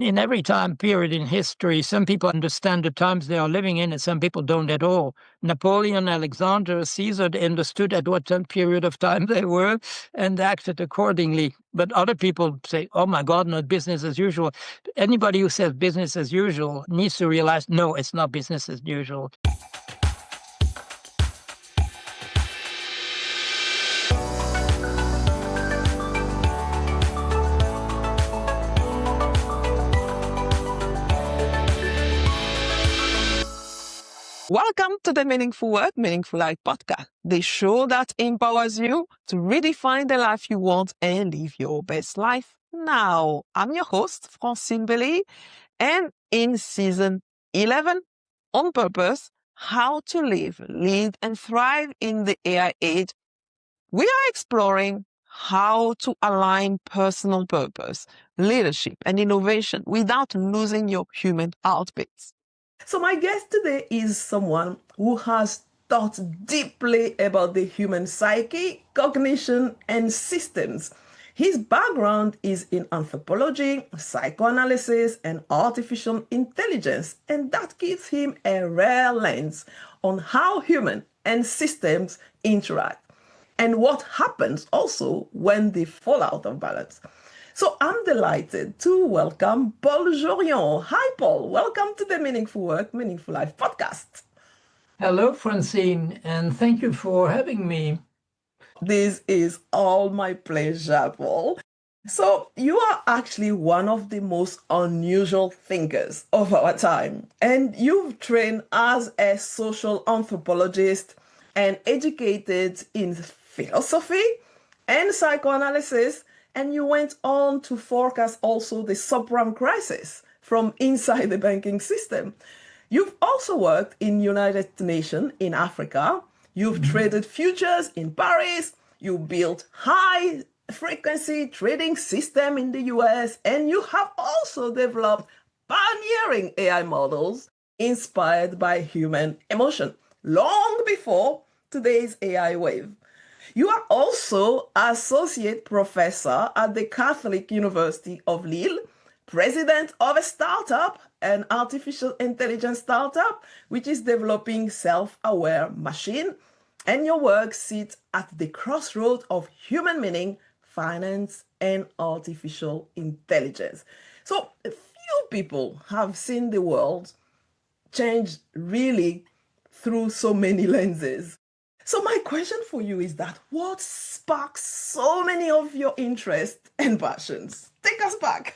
In every time period in history, some people understand the times they are living in and some people don't at all. Napoleon, Alexander, Caesar, they understood at what period of time they were and acted accordingly. But other people say, oh my God, not business as usual. Anybody who says business as usual needs to realize, no, it's not business as usual. Welcome to the Meaningful Work, Meaningful Life podcast, the show that empowers you to redefine the life you want and live your best life now. I'm your host, Francine Beleyi, and in season 11, On Purpose, How to Live, Lead, and Thrive in the AI Age, we are exploring how to align personal purpose, leadership, and innovation without losing your human heartbeats. So my guest today is someone who has thought deeply about the human psyche, cognition, and systems. His background is in anthropology, psychoanalysis, and artificial intelligence, and that gives him a rare lens on how human and systems interact and what happens also when they fall out of balance. So I'm delighted to welcome Paul Jorion. Hi, Paul. Welcome to the Meaningful Work, Meaningful Life podcast. Hello, Francine, and thank you for having me. This is all my pleasure, Paul. So you are actually one of the most unusual thinkers of our time, and you've trained as a social anthropologist and educated in philosophy and psychoanalysis, and you went on to forecast also the subprime crisis from inside the banking system. You've also worked in United Nations in Africa. You've traded futures in Paris. You built high frequency trading system in the US, and you have also developed pioneering AI models inspired by human emotion long before today's AI wave. You are also associate professor at the Catholic University of Lille, president of a startup, an artificial intelligence startup, which is developing self-aware machine. And your work sits at the crossroads of human meaning, finance, and artificial intelligence. So a few people have seen the world change really through so many lenses. So my question for you is that what sparks so many of your interests and passions? Take us back.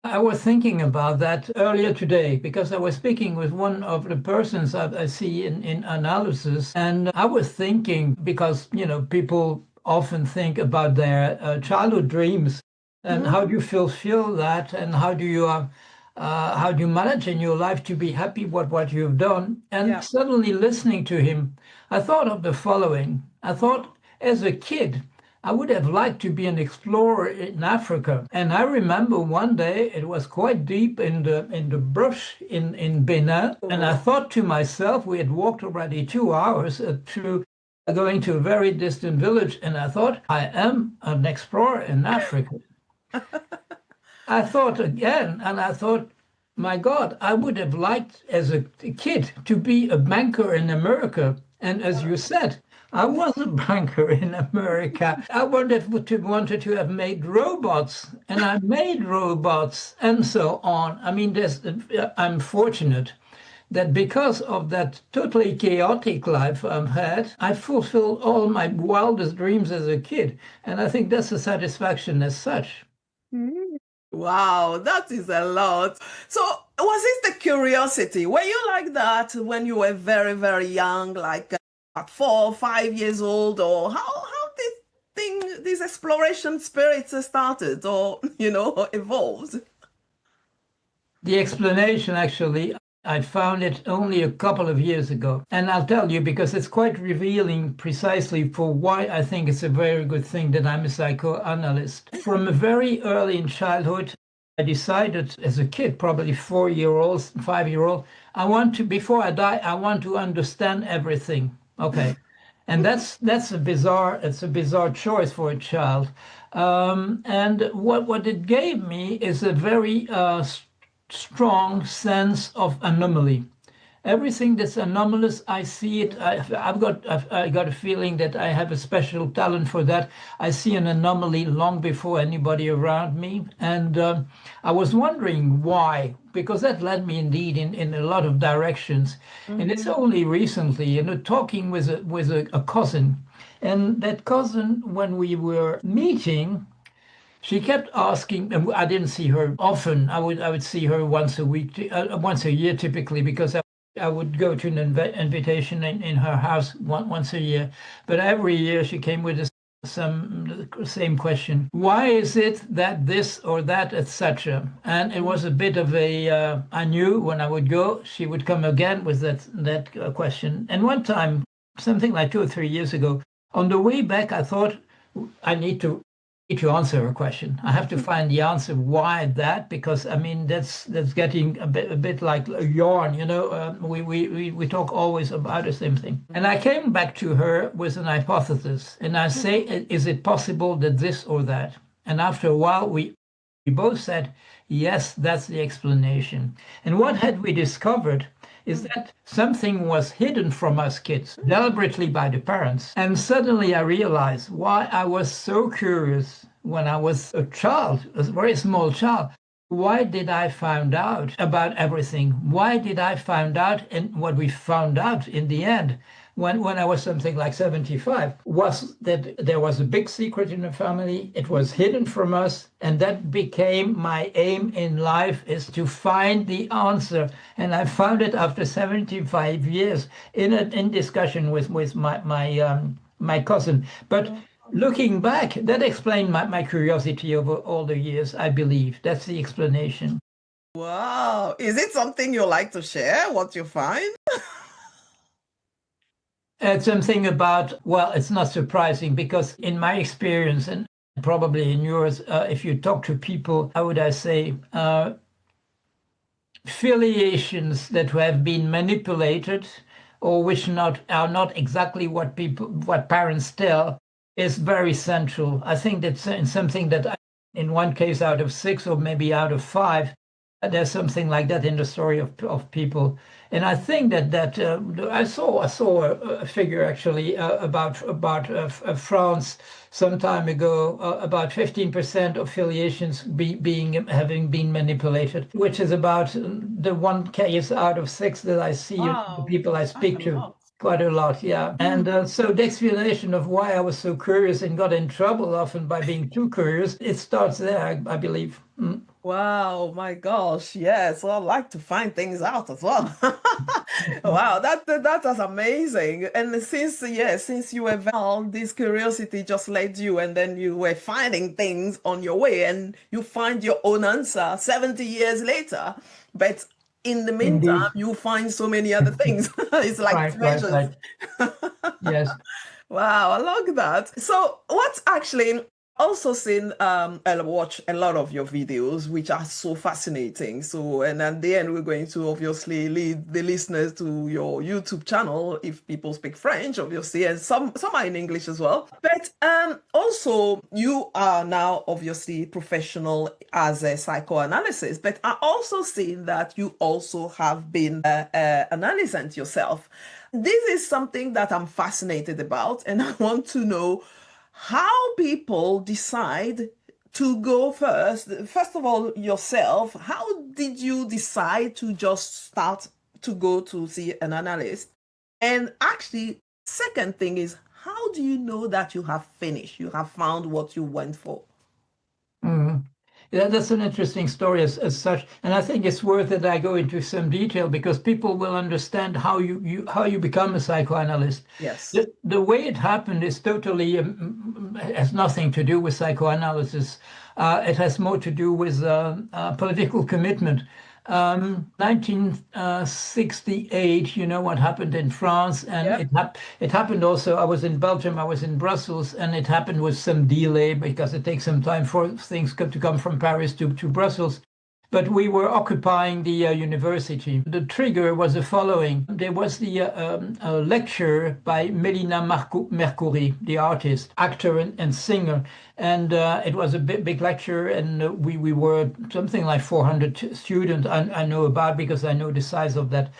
I was thinking about that earlier today because I was speaking with one of the persons I see in analysis, and I was thinking because, people often think about their childhood dreams and how do you fulfill that and how do you manage in your life to be happy with what you've done. And suddenly listening to him, I thought of the following. I thought as a kid, I would have liked to be an explorer in Africa. And I remember one day it was quite deep in the brush in Benin. And I thought to myself, we had walked already 2 hours to going to a very distant village. And I thought, I am an explorer in Africa. I thought again, and I thought, my God, I would have liked as a kid to be a banker in America. And as you said, I was a banker in America. I wanted to have made robots, and I made robots, and so on. I mean, I'm fortunate that because of that totally chaotic life I've had, I fulfilled all my wildest dreams as a kid. And I think that's a satisfaction as such. Wow, that is a lot. So was it the curiosity? Were you like that when you were very, very young, like 4 or 5 years old, or how did these exploration spirits started or, evolved? The explanation, actually, I found it only a couple of years ago. And I'll tell you, because it's quite revealing precisely for why I think it's a very good thing that I'm a psychoanalyst. From a very early in childhood, I decided as a kid, probably 4-year-old, 5-year-old, before I die, I want to understand everything. Okay. And that's a bizarre, it's a bizarre choice for a child. And what it gave me is a very strong sense of anomaly. Everything that's anomalous, I see it. I got a feeling that I have a special talent for that. I see an anomaly long before anybody around me, and I was wondering why, because that led me indeed in a lot of directions. And it's only recently, talking with a cousin, and that cousin, when we were meeting, she kept asking, and I didn't see her often. I would see her once a week, once a year typically, because I would go to an invitation in her house once a year. But every year she came with the same question: why is it that this or that, etc.? And it was a bit of a. I knew when I would go, she would come again with that question. And one time, something like 2 or 3 years ago, on the way back, I thought I need to answer her question. I have to find the answer why that, because I mean that's getting a bit like a yarn, we talk always about the same thing. And I came back to her with an hypothesis, and I say, is it possible that this or that? And after a while, we both said, yes, that's the explanation. And what had we discovered is that something was hidden from us kids deliberately by the parents. And suddenly I realized why I was so curious when I was a child, a very small child. Why did I find out about everything? Why did I find out? And what we found out in the end, when I was something like 75, was that there was a big secret in the family. It was hidden from us, and that became my aim in life, is to find the answer. And I found it after 75 years in discussion with my cousin. But looking back, that explained my curiosity over all the years, I believe. That's the explanation. Wow. Is it something you like to share, what you find? It's something about, well, it's not surprising, because in my experience, and probably in yours, if you talk to people, how would I say, affiliations that have been manipulated, or which are not exactly what parents tell, is very central. I think that's something that in one case out of 6 or maybe out of 5, there's something like that in the story of people. And I think that I saw a figure actually about France some time ago, about 15% affiliations having been manipulated, which is about the one case out of 6 that I see the people I speak to. Quite a lot, yeah. And so the explanation of why I was so curious and got in trouble often by being too curious, it starts there, I believe. Wow, my gosh, yes. Well, I like to find things out as well. Wow, that was amazing. And since you were this curiosity just led you, and then you were finding things on your way, and you find your own answer 70 years later. But in the meantime, Indeed. you find so many other things. It's like treasures. Yes. Wow, I like that. So what's actually also seen I watch a lot of your videos, which are so fascinating. So, and at the end, we're going to obviously lead the listeners to your YouTube channel if people speak French, obviously, and some are in English as well. But also, you are now obviously professional as a psychoanalyst, but I also seen that you also have been an analyst yourself. This is something that I'm fascinated about, and I want to know how people decide to go first. First of all, yourself, how did you decide to just start to go to see an analyst? And actually, second thing is, how do you know that you have finished? You have found what you went for? Yeah, that's an interesting story as such, and I think it's worth that I go into some detail, because people will understand how you become a psychoanalyst. Yes. The way it happened is totally has nothing to do with psychoanalysis. It has more to do with political commitment. 1968, you know what happened in France, and Yep. it happened also. I was in Belgium, I was in Brussels, and it happened with some delay, because it takes some time for things to come from Paris to Brussels. but we were occupying the university. The trigger was the following. There was the lecture by Melina Mercouri, the artist, actor and singer. And it was a big lecture, and we were something like 400 students I know about, because I know the size of that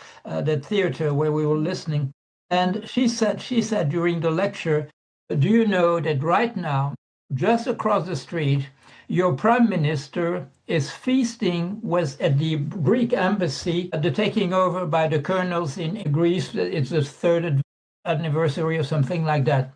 theater where we were listening. And she said during the lecture, do you know that right now, just across the street, your prime minister is feasting at the Greek embassy at the taking over by the colonels in Greece. It's the third anniversary or something like that.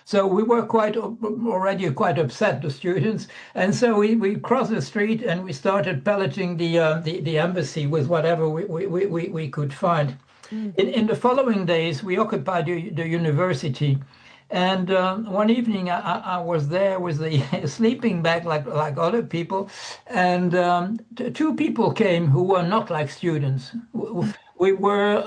So we were already quite upset, the students, and so we crossed the street and we started pelleting the embassy with whatever we could find. In the following days, we occupied the university. And one evening, I was there with a sleeping bag like other people, and two people came who were not like students. We were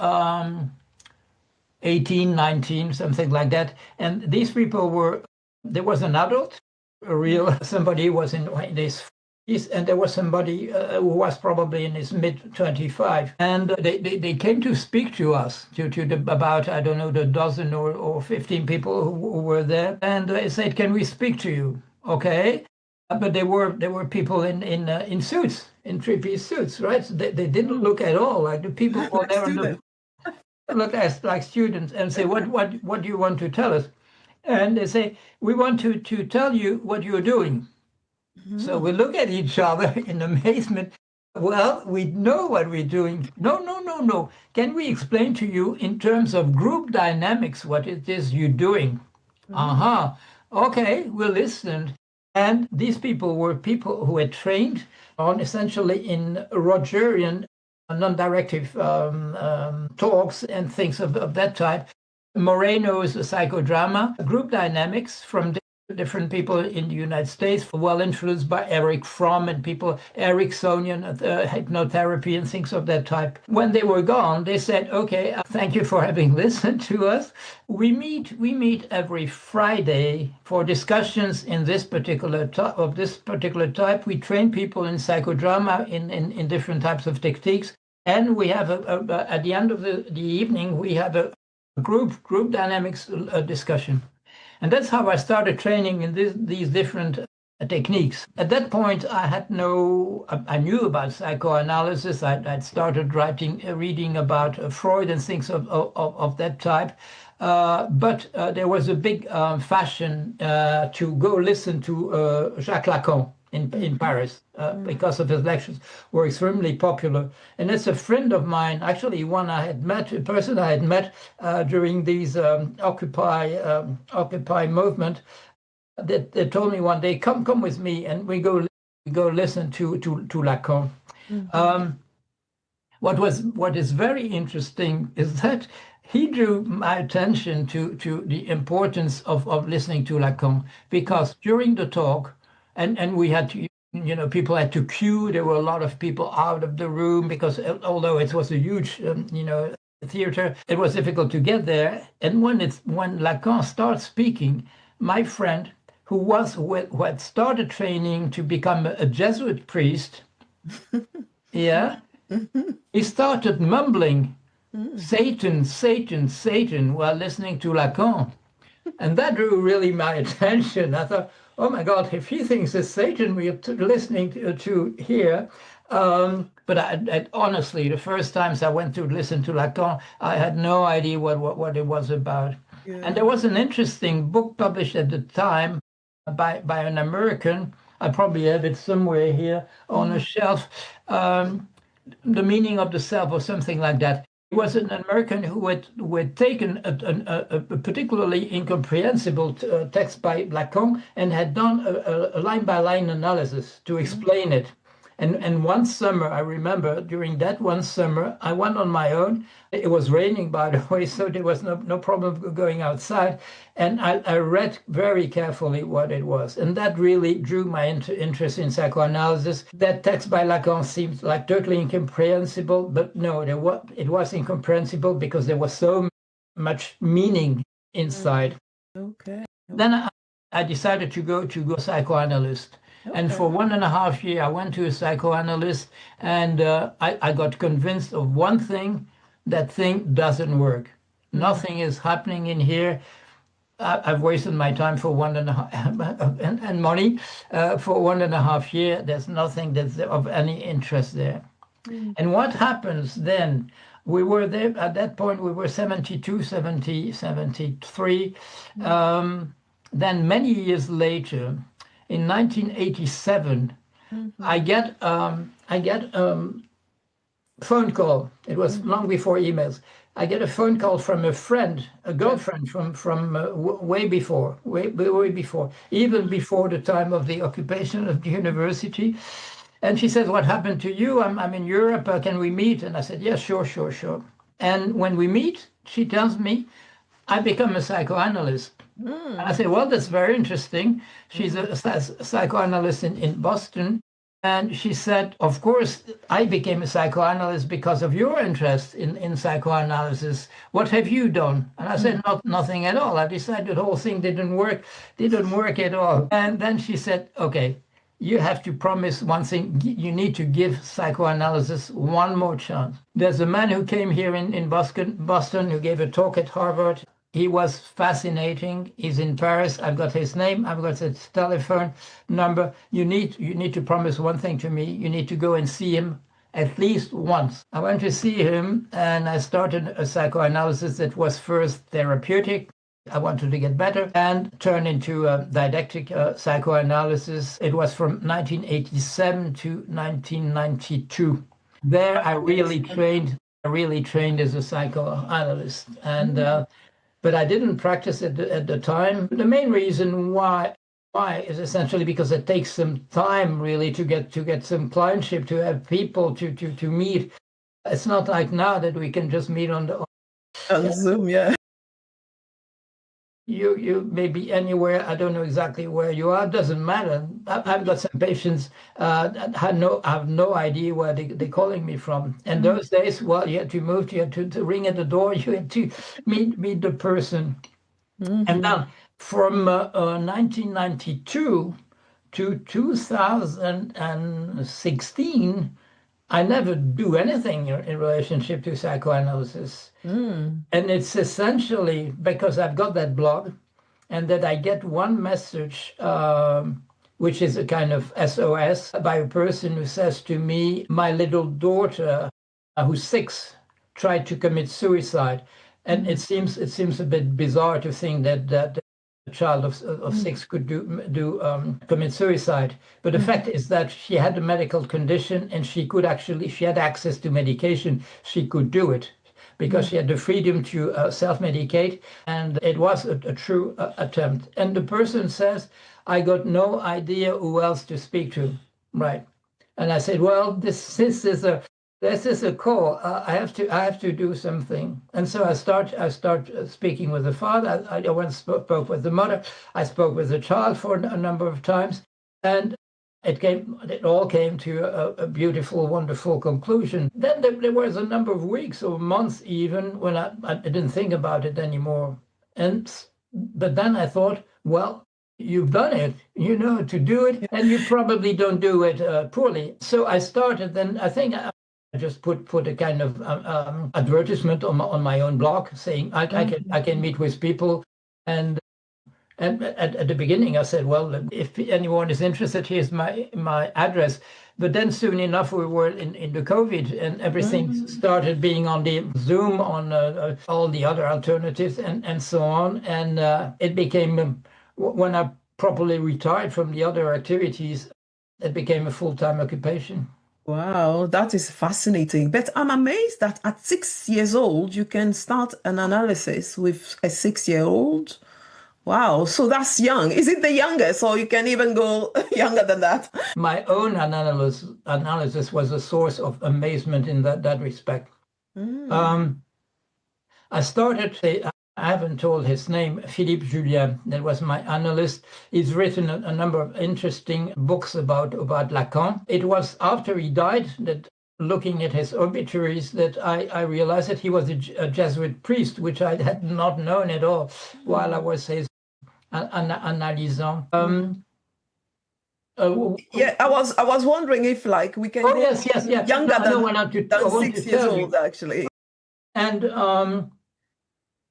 18, 19, something like that. And these people there was an adult, a real somebody who was in his 40s, and there was somebody who was probably in his mid-25. And they came to speak to us, about, I don't know, the dozen or 15 people who were there. And they said, can we speak to you? Okay. But there were people in suits, in three-piece suits, right? So they didn't look at all like the people who were there look as like students, and say, what do you want to tell us? And they say, we want to tell you what you're doing. So we look at each other in amazement. Well, we know what we're doing. No. Can we explain to you in terms of group dynamics what it is you're doing? Okay, we listened. And these people were people who had trained on essentially in Rogerian non-directive talks and things of that type. Moreno's psychodrama, group dynamics from different people in the United States, well influenced by Eric Fromm and people, Ericksonian hypnotherapy and things of that type. When they were gone, they said, okay, thank you for having listened to us. We meet every Friday for discussions in this particular type. We train people in psychodrama in different types of techniques. And we have at the end of the evening, we have a group dynamics discussion. And that's how I started training in these different techniques. At that point, I knew about psychoanalysis. I'd started reading about Freud and things of that type. But there was a big fashion to go listen to Jacques Lacan in Paris, because of his lectures were extremely popular. And it's a friend of mine, actually a person I had met during these Occupy movement, that told me one day, come with me, and we go listen to Lacan. What is very interesting is that he drew my attention to the importance of listening to Lacan, because during the talk, and we had to, people had to queue. There were a lot of people out of the room because although it was a huge, theater, it was difficult to get there. And when Lacan starts speaking, my friend, who had started training to become a Jesuit priest, yeah, he started mumbling, Satan, Satan, Satan, while listening to Lacan. And that drew really my attention. I thought, oh my God, if he thinks it's Satan we're listening to here. But I honestly, the first times I went to listen to Lacan, I had no idea what it was about. Yeah. And there was an interesting book published at the time by an American. I probably have it somewhere here on a shelf. The Meaning of the Self or something like that. He was an American who had taken a particularly incomprehensible text by Lacan and had done a line-by-line analysis to explain it. And one summer, I remember, during that one summer, I went on my own. It was raining, by the way, so there was no problem going outside. And I read very carefully what it was. And that really drew my interest in psychoanalysis. That text by Lacan seemed like totally incomprehensible, but no, it was incomprehensible because there was so much meaning inside. Okay. Then I decided to go psychoanalyst. And Okay. for 1.5 years, I went to a psychoanalyst, and I got convinced of one thing: that thing doesn't work. Nothing is happening in here. I've wasted my time for 1.5 and money for 1.5 years. There's nothing that's of any interest there. Mm. And what happens then? We were there at that point, we were 72, 70, 73. Mm. Then many years later, in 1987, Mhm. I get phone call. It was Mhm. long before emails. I get a phone call from a friend, a girlfriend from way before, way before, even before the time of the occupation of the university. And she says, "What happened to you? I'm in Europe. Can we meet?" And I said, "Yes, sure, sure, sure." And when we meet, she tells me, "I become a psychoanalyst." And I Mm. say, "Well, that's very interesting." She's Mhm. a psychoanalyst in Boston. And she said, "Of course, I became a psychoanalyst because of your interest in psychoanalysis. What have you done?" And I said, Mm. Nothing at all. I decided the whole thing didn't work at all." And then she said, "Okay, you have to promise one thing. You need to give psychoanalysis one more chance." There's a man who came here in Boston, who gave a talk at Harvard. He was fascinating. He's in Paris. I've got his name. I've got his telephone number. You need to promise one thing to me. You need to go and see him at least once. I went to see him, and I started a psychoanalysis that was first therapeutic. I wanted to get better and turn into a didactic psychoanalysis. It was from 1987 to 1992. There, Excellent. I really trained as a psychoanalyst, and Mm. but I didn't practice it at the time. The main reason why is essentially because it takes some time really to get some clientship, to have people to meet. It's not like now that we can just meet on the. On Zoom, yeah. You may be anywhere. I don't know exactly where you are. It doesn't matter. I've got some patients that have no idea where they're calling me from. And Mm. those days, well, you had to move, you had to ring at the door, you had to meet the person. And Mhm. then from 1992 to 2016, I never do anything in relationship to psychoanalysis. Mm. And it's essentially because I've got that blog, and that I get one message, which is a kind of SOS, by a person who says to me, "My little daughter, who's 6, tried to commit suicide." And Mm. it seems a bit bizarre to think that a child of Mm. 6 could commit suicide. But the Mhm. fact is that she had a medical condition, and she had access to medication. She could do it because Mm. she had the freedom to self-medicate, and it was a true attempt. And the person says, "I got no idea who else to speak to." Right. And I said, "Well, this is a call. I have to do something." And so I start speaking with the father. I went spoke with the mother. I spoke with the child for a number of times, and it all came to a beautiful, wonderful conclusion. Then there was a number of weeks or months even when I didn't think about it anymore. But then I thought, well, you've done it, you know to do it, Yeah. and you probably don't do it poorly. So I started. Then I think I just put a kind of advertisement on my own blog saying I can meet with people. And at the beginning, I said, "Well, if anyone is interested, here's my address." But then soon enough, we were in the COVID, and everything Mm. started being on the Zoom, on all the other alternatives, and so on. And it became, when I properly retired from the other activities, it became a full-time occupation. Wow, that is fascinating. But I'm amazed that at 6 years old, you can start an analysis with a 6-year-old. Wow, so that's young. Is it the youngest, or you can even go younger than that? My own analysis was a source of amazement in that respect. Mm. Um, I started, I haven't told his name, Philippe Julien, that was my analyst. He's written a number of interesting books about Lacan. It was after he died that, looking at his obituaries, that I realized that he was a Jesuit priest, which I had not known at all while I was his analysant. Mm. Yeah, I was wondering if like we can Oh, go yes, yes, yeah. younger No, no, I than want to 6 years tell you. old, actually. And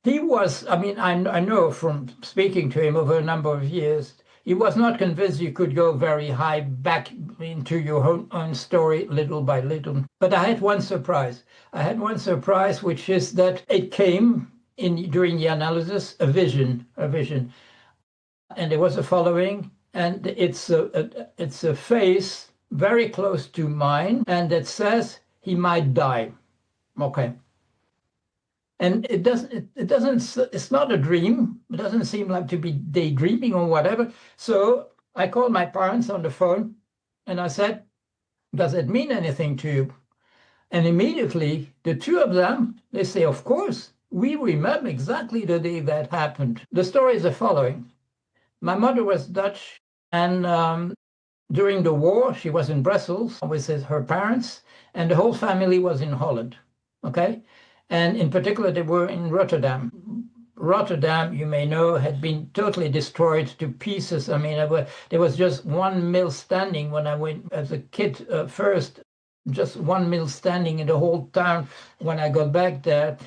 he was, I mean, I know from speaking to him over a number of years, he was not convinced you could go very high back into your own story little by little. But I had one surprise. I had one surprise, which is that it came in during the analysis, a vision. And there was a following, and it's a face very close to mine, and it says he might die. Okay. And it's not a dream. It doesn't seem like to be daydreaming or whatever. So I called my parents on the phone and I said, does it mean anything to you? And immediately the two of them, they say, of course, we remember exactly the day that happened. The story is the following. My mother was Dutch, and during the war, she was in Brussels with her parents, and the whole family was in Holland. Okay. And in particular, they were in Rotterdam. Rotterdam, you may know, had been totally destroyed to pieces. I mean, there was just one mill standing when I went as a kid first, just one mill standing in the whole town when I got back there.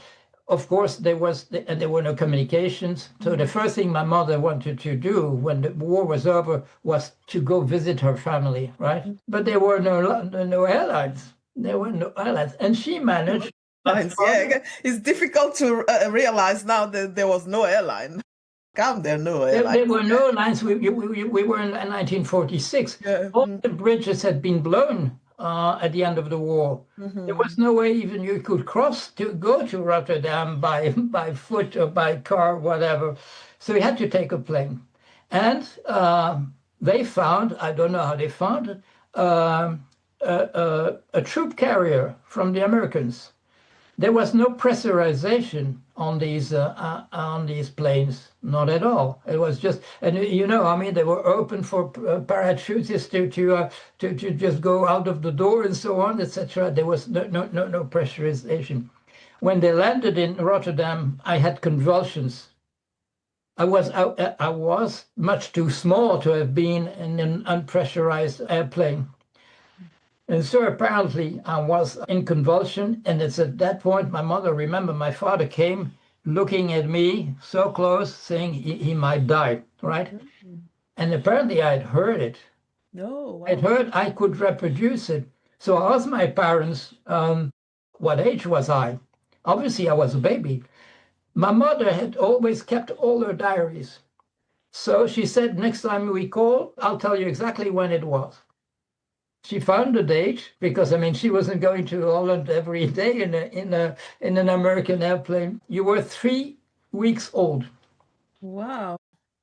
Of course, there were no communications. So the first thing my mother wanted to do when the war was over was to go visit her family, right? But there were no airlines. There were no airlines, and she managed. Yeah, it's difficult to realize now that there was no airline. There no airline. There were no lines. We were in 1946. Yeah. All the bridges had been blown at the end of the war. There was no way even you could cross to go to Rotterdam by foot or by car, whatever. So we had to take a plane. And they found, I don't know how they found it, a troop carrier from the Americans. There was no pressurization on these planes, not at all. It was just, and you know, I mean, they were open for parachutists to just go out of the door and so on, etc. There was no pressurization. When they landed in Rotterdam, I had convulsions. I was much too small to have been in an unpressurized airplane. And so apparently I was in convulsion. And it's at that point, my mother, remember, my father came looking at me so close, saying he might die, right? And apparently I'd heard it. No, wow. I'd heard I could reproduce it. So I asked my parents, what age was I? Obviously, I was a baby. My mother had always kept all her diaries. So she said, next time we call, I'll tell you exactly when it was. She found the date because I mean she wasn't going to Holland every day in an American airplane. You were 3 weeks old. Wow.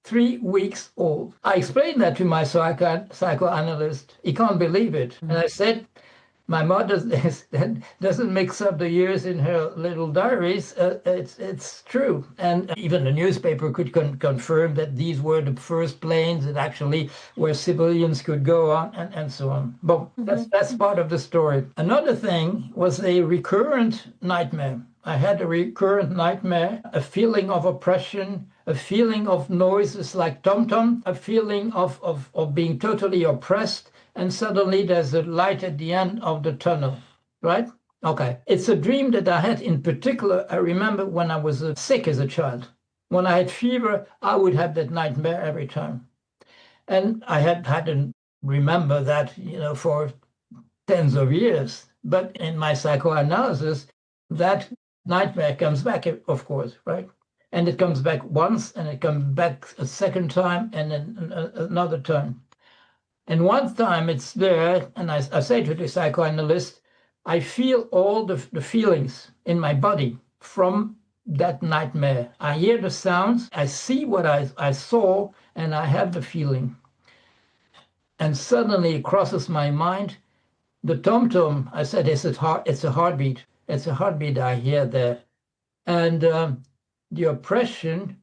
3 weeks old. I explained that to my psychoanalyst. He can't believe it. And I said, my mother doesn't mix up the years in her little diaries. It's true. And even the newspaper could confirm that these were the first planes that actually where civilians could go on and so on. But that's part of the story. Another thing was a recurrent nightmare. I had a recurrent nightmare, a feeling of oppression, a feeling of noises like tom-tom, a feeling of being totally oppressed, and suddenly there's a light at the end of the tunnel, right? Okay. It's a dream that I had in particular. I remember when I was sick as a child. When I had fever, I would have that nightmare every time. And I hadn't remember that, you know, for tens of years. But in my psychoanalysis, that nightmare comes back, of course, right? And it comes back once, and it comes back a second time, and then another time. And one time it's there, and I say to the psychoanalyst, I feel all the feelings in my body from that nightmare. I hear the sounds, I see what I saw, and I have the feeling. And suddenly it crosses my mind, the tom-tom, I said, it's a heartbeat. It's a heartbeat I hear there. And the oppression,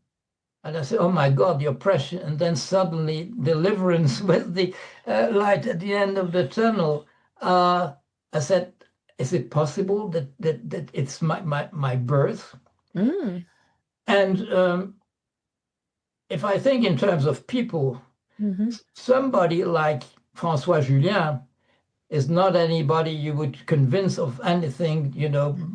and I said, oh my God, the oppression. And then suddenly deliverance with the light at the end of the tunnel. I said, is it possible that it's my birth? Mm. And if I think in terms of people, somebody like François Julien is not anybody you would convince of anything,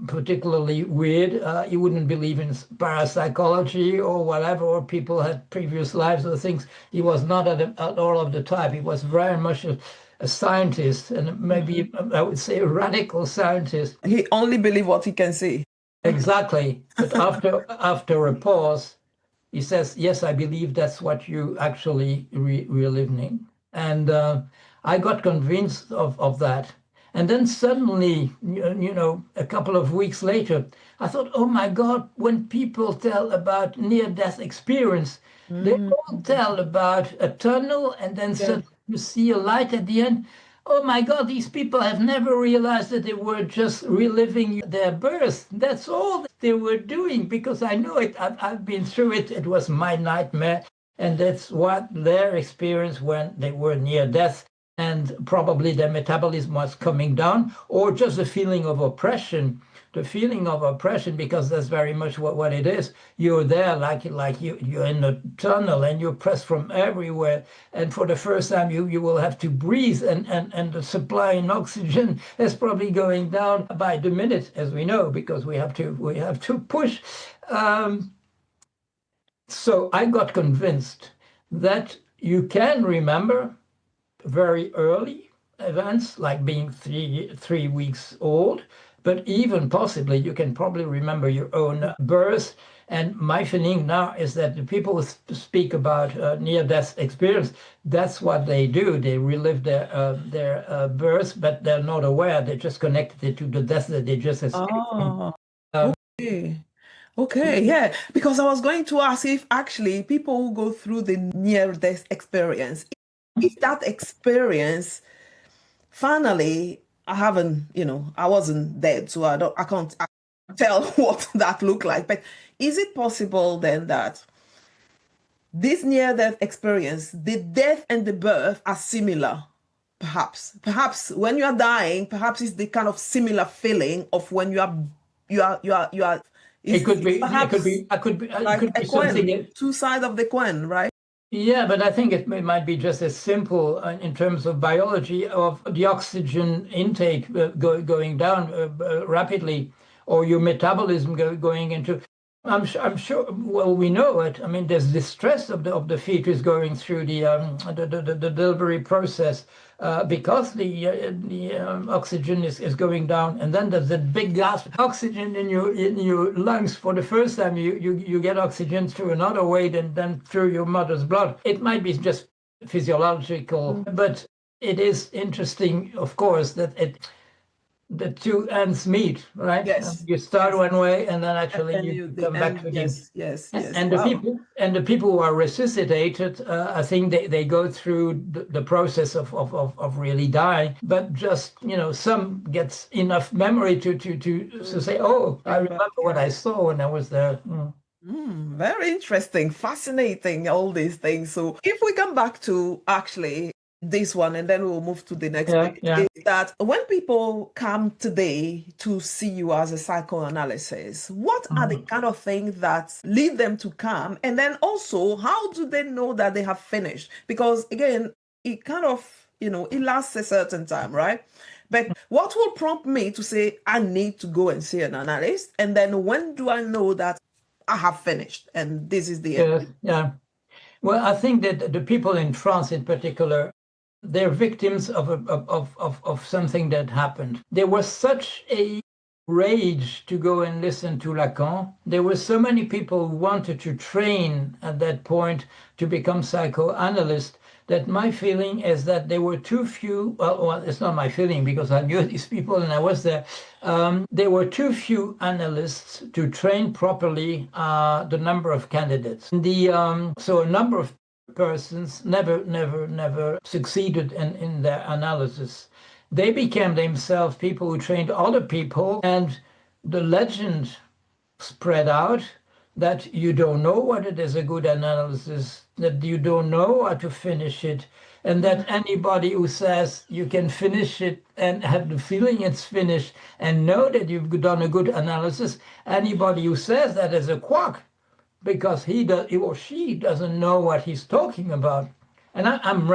particularly weird. You wouldn't believe in parapsychology or whatever, or people had previous lives or things. He was not at all of the type. He was very much a scientist, and maybe I would say a radical scientist. He only believes what he can see. Exactly. But after a pause, he says, yes, I believe that's what you actually reliving. And I got convinced of that. And then suddenly, a couple of weeks later, I thought, oh my God, when people tell about near-death experience, they all tell about a tunnel and then suddenly you see a light at the end. Oh my God, these people have never realized that they were just reliving their birth. That's all they were doing, because I know it. I've been through it. It was my nightmare. And that's what their experience when they were near death. And probably their metabolism was coming down, or just a feeling of oppression. The feeling of oppression, because that's very much what it is. You're there like you're in a tunnel and you're pressed from everywhere. And for the first time, you will have to breathe, and the supply in oxygen is probably going down by the minute, as we know, because we have to push. So I got convinced that you can remember very early events, like being three weeks old, but even possibly you can probably remember your own birth. And my feeling now is that the people who speak about near-death experience, that's what they do. They relive their birth, but they're not aware. They just connected it to the death that they just escaped from. Okay. Okay, yeah, because I was going to ask if actually people who go through the near-death experience, if that experience, finally, I wasn't dead, so I can't tell what that looked like. But is it possible then that this near-death experience, the death and the birth are similar? Perhaps when you are dying, perhaps it's the kind of similar feeling of when you are. It could be. Perhaps It could be. It like could a be coin, something. two sides of the coin, right? Yeah, but I think it might be just as simple in terms of biology, of the oxygen intake going down rapidly, or your metabolism going into. I'm sure. Well, we know it. I mean, there's this stress of the fetus going through the delivery process because the oxygen is going down, and then there's that big gasp of oxygen in your lungs for the first time. You get oxygen through another way than through your mother's blood. It might be just physiological, but it is interesting, of course, that the two ends meet, right? Yes. You start one way, and then actually And you the come back end, to yes, yes, yes. and Wow. the people who are resuscitated, I think they go through the process of really dying, but just some gets enough memory to say, oh, I remember what I saw when I was there. Very interesting, fascinating, all these things. So if we come back to actually this one, and then we'll move to the next Yeah, bit, yeah. is that when people come today to see you as a psychoanalysis, what are the kind of things that lead them to come? And then also, how do they know that they have finished? Because again, it kind of, it lasts a certain time, right? But what will prompt me to say, I need to go and see an analyst? And then when do I know that I have finished and this is the end? Yes, yeah. Well, I think that the people in France, in particular, they're victims of something that happened. There was such a rage to go and listen to Lacan. There were so many people who wanted to train at that point to become psychoanalysts, that my feeling is that there were too few. Well, it's not my feeling because I knew these people and I was there. There were too few analysts to train properly the number of candidates. So a number of persons never succeeded in their analysis. They became themselves people who trained other people, and the legend spread out that you don't know what it is a good analysis, that you don't know how to finish it, and that anybody who says you can finish it and have the feeling it's finished and know that you've done a good analysis, anybody who says that is a quack, because he or she doesn't know what he's talking about. And I'm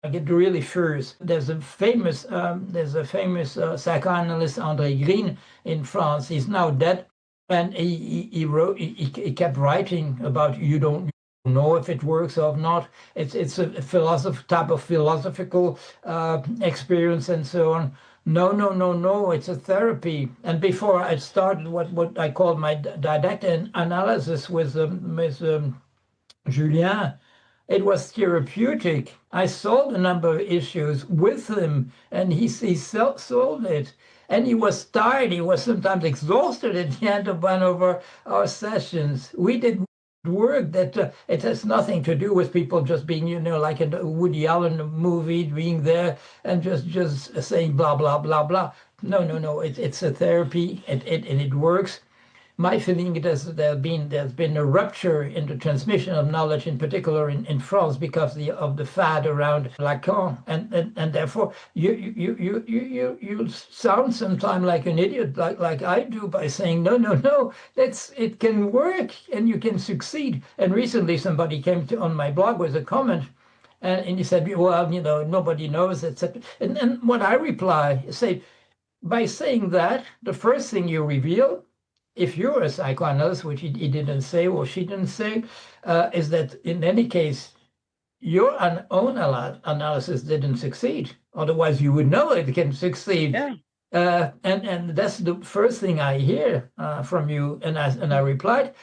I get really furious. There's a famous psychoanalyst, André Green, in France. He's now dead, and he kept writing about you don't know if it works or not. It's a type of philosophical experience and so on. No. It's a therapy. And before I started what I called my didactic analysis with Julien, it was therapeutic. I solved a number of issues with him, and he solved it. And he was tired. He was sometimes exhausted at the end of one of our sessions. We did work that it has nothing to do with people just being, like in a Woody Allen movie, being there and just saying blah, blah, blah, blah. No. It's a therapy, and it works. My feeling is there's been a rupture in the transmission of knowledge, in particular in France, because of the fad around Lacan, and therefore you sound sometimes like an idiot, like I do, by saying no, it can work and you can succeed. And recently somebody came on my blog with a comment, and he said, well, nobody knows, etc. And what I reply, say, by saying that, the first thing you reveal, if you're a psychoanalyst, which he didn't say or she didn't say, is that in any case, your own analysis didn't succeed. Otherwise, you would know it can succeed. Yeah. And that's the first thing I hear from you. And I replied,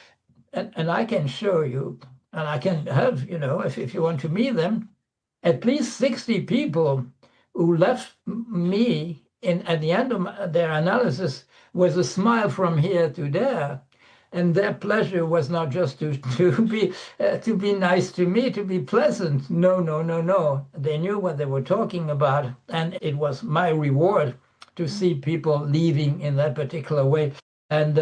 and I can show you, and I can have, if you want to meet them, at least 60 people who left me at the end of their analysis with a smile from here to there, and their pleasure was not just to be nice to me, to be pleasant. No. They knew what they were talking about, and it was my reward to see people leaving in that particular way. And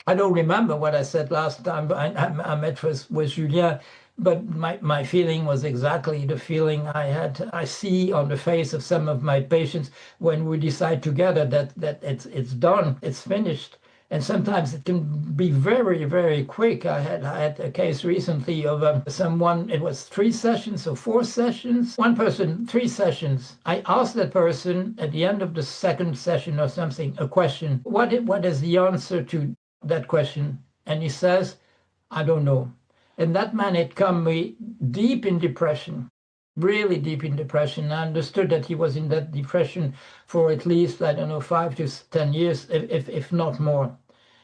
I don't remember what I said last time I met with Julien, but my feeling was exactly the feeling I see on the face of some of my patients when we decide together that it's done, it's finished. And sometimes it can be very, very quick. I had a case recently of someone, it was 3 sessions or 4 sessions. One person, 3 sessions. I asked that person at the end of the 2nd session or something, a question. What is the answer to that question? And he says, I don't know. And that man had come deep in depression, really deep in depression. I understood that he was in that depression for at least, 5 to 10 years, if not more.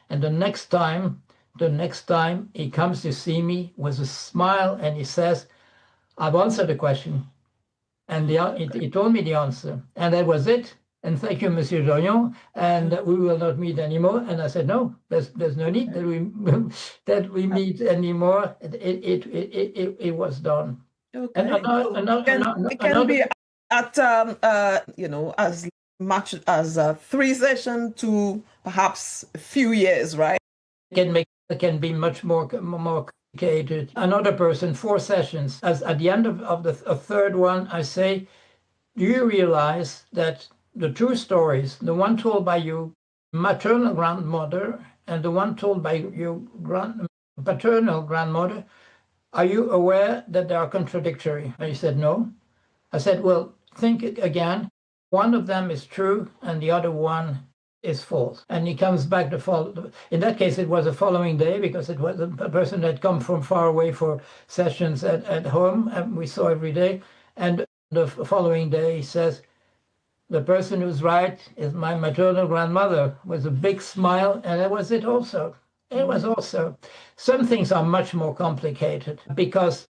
And the next time he comes to see me with a smile and he says, I've answered the question. And he told me the answer. And that was it. And thank you, Monsieur Jorion, and we will not meet anymore. And I said, no, there's no need that we meet anymore. It was done. Okay. And it can be at as much as 3 sessions to perhaps a few years, right? It can be much more complicated. Another person, 4 sessions. As at the end of the 3rd one, I say, do you realize that the 2 stories, the one told by your maternal grandmother and the one told by your paternal grandmother, are you aware that they are contradictory? And he said, no. I said, well, think again. One of them is true and the other one is false. And he comes back in that case, it was the following day, because it was a person that had come from far away for sessions at home, and we saw every day. And the following day, he says, the person who's right is my maternal grandmother, with a big smile, and that was it also. It was also. Some things are much more complicated because,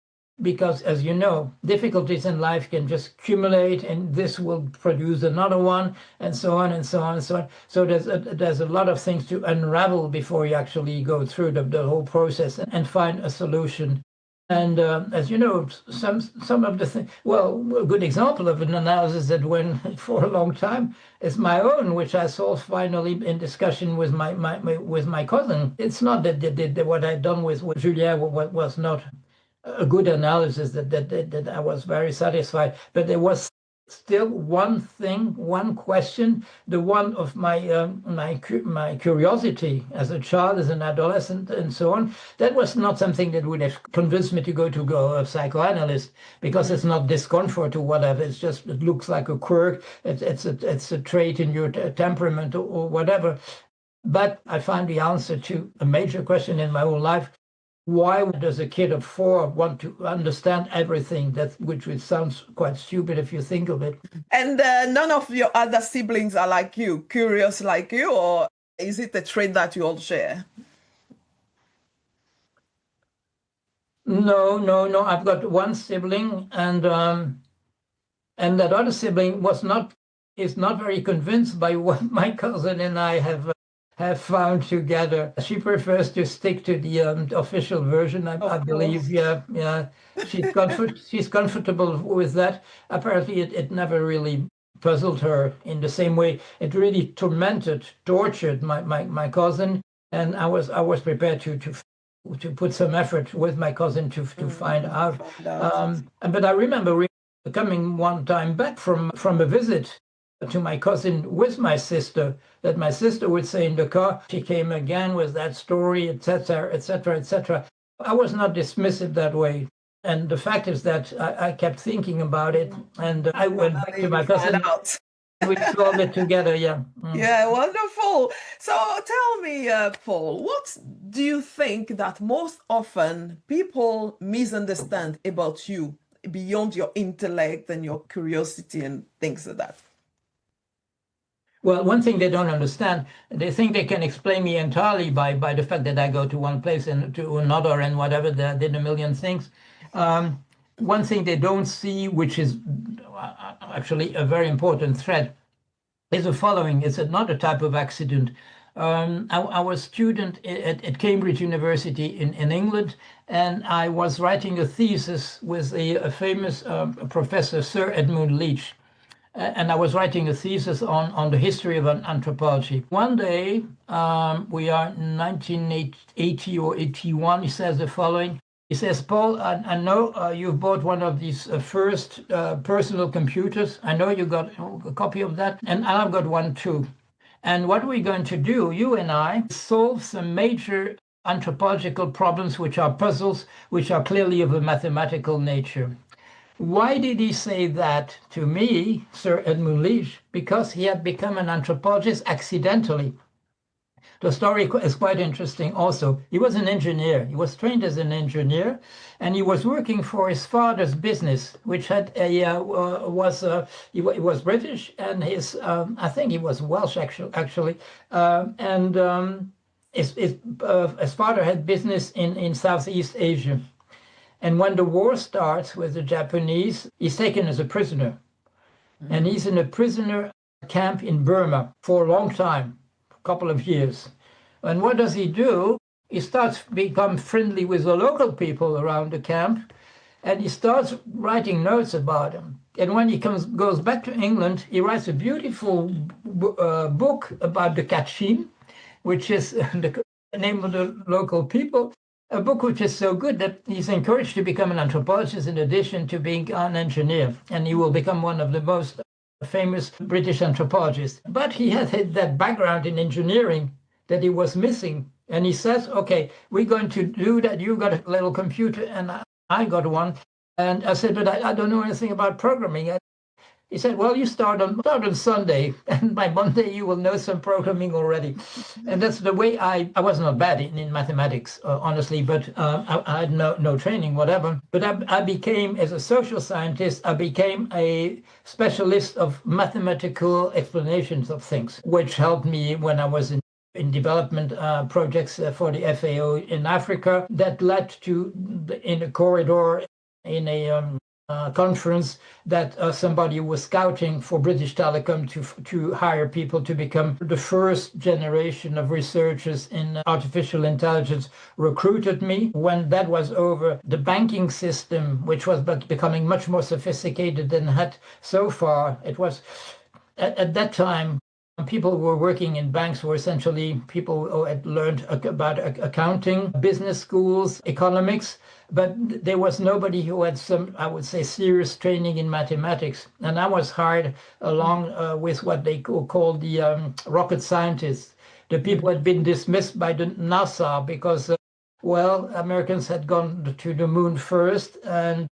as you know, difficulties in life can just accumulate, and this will produce another one, and so on and so on and so on. So there's a lot of things to unravel before you actually go through the whole process and find a solution. And as you know, some of the things, well, a good example of an analysis that went for a long time is my own, which I solved finally in discussion with my cousin. It's not that what I'd done with Julien was not a good analysis, that I was very satisfied, but there was still one thing, one question, the one of my curiosity as a child, as an adolescent, and so on. That was not something that would have convinced me to go a psychoanalyst, because it's not discomfort or whatever. It's just, it looks like a quirk. It's a trait in your temperament, or whatever. But I find the answer to a major question in my whole life. Why does a kid of 4 want to understand everything? Which sounds quite stupid if you think of it. And none of your other siblings are like you, curious like you, or is it a trait that you all share? No. I've got one sibling, and that other sibling is not very convinced by what my cousin and I have found together. She prefers to stick to the official version, I believe. Yeah. She's comfortable with that. Apparently, it never really puzzled her in the same way. It really tortured my cousin, and I was prepared to put some effort with my cousin to find out. But I remember coming one time back from a visit to my cousin with my sister, that my sister would say in the car, she came again with that story, etc., etc., etc. I was not dismissive that way. And the fact is that I kept thinking about it, and I went back to my cousin. We solved it together, yeah. Yeah, wonderful. So tell me, Paul, what do you think that most often people misunderstand about you beyond your intellect and your curiosity and things like that? Well, one thing they don't understand, they think they can explain me entirely by the fact that I go to one place and to another and whatever, they did a million things. One thing they don't see, which is actually a very important thread, is the following. It's another type of accident. I was a student at Cambridge University in England, and I was writing a thesis with a famous professor, Sir Edmund Leach. And I was writing a thesis on the history of anthropology. One day, we are in 1980 or 81, he says the following. He says, Paul, I know you've bought one of these first personal computers. I know you got a copy of that, and I've got one too. And what we're going to do, you and I, solve some major anthropological problems, which are puzzles, which are clearly of a mathematical nature. Why did he say that to me, Sir Edmund Leach? Because he had become an anthropologist accidentally. The story is quite interesting also. He was an engineer. He was trained as an engineer, and he was working for his father's business, which had he was British, and I think he was Welsh actually, his father had business in Southeast Asia. And when the war starts with the Japanese, he's taken as a prisoner. And he's in a prisoner camp in Burma for a long time, a couple of years. And what does he do? He starts to become friendly with the local people around the camp, and he starts writing notes about them. And when he goes back to England, he writes a beautiful book about the Kachin, which is the name of the local people. A book which is so good that he's encouraged to become an anthropologist in addition to being an engineer, and he will become one of the most famous British anthropologists. But he had that background in engineering that he was missing, and he says, okay, we're going to do that. You got a little computer and I got one. And I said, but I don't know anything about programming. He said, well, you start on Sunday, and by Monday you will know some programming already. And that's the way I was not bad in mathematics, honestly, but I had no training, whatever. But I became, as a social scientist, I became a specialist of mathematical explanations of things, which helped me when I was in development projects for the FAO in Africa. That led to, in a corridor, in a conference, that somebody was scouting for British Telecom to hire people to become the first generation of researchers in artificial intelligence, recruited me. When that was over, the banking system, which was becoming much more sophisticated than had so far, it was at that time People who were working in banks were essentially people who had learned about accounting, business schools, economics, but there was nobody who had some, I would say, serious training in mathematics. And I was hired along with what they call the rocket scientists. The people had been dismissed by the NASA because, well, Americans had gone to the moon first and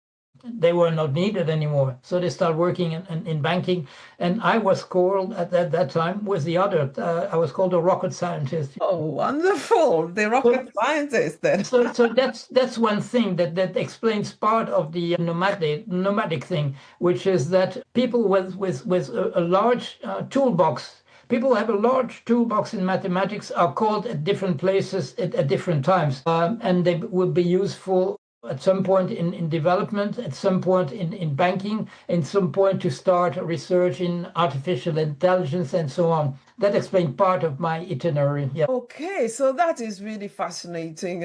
they were not needed anymore. So they started working in banking. And I was called at that time with the other, I was called a rocket scientist. Oh, wonderful. The rocket scientist then. So that's one thing that explains part of the nomadic thing, which is that people with a large toolbox, people who have a large toolbox in mathematics are called at different places at different times, and they will be useful at some point in development, at some point in banking, at some point to start research in artificial intelligence and so on. That explains part of my itinerary. Yeah. Okay, so that is really fascinating,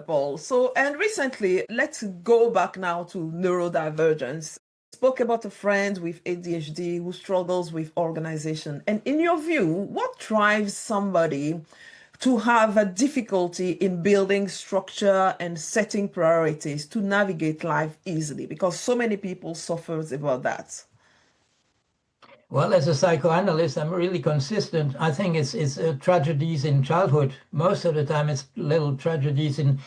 Paul. So, and recently, let's go back now to neurodivergence. Spoke about a friend with ADHD who struggles with organization. And in your view, what drives somebody to have a difficulty in building structure and setting priorities to navigate life easily? Because so many people suffers about that. Well, as a psychoanalyst, I'm really consistent. I think it's tragedies in childhood. Most of the time, it's little tragedies in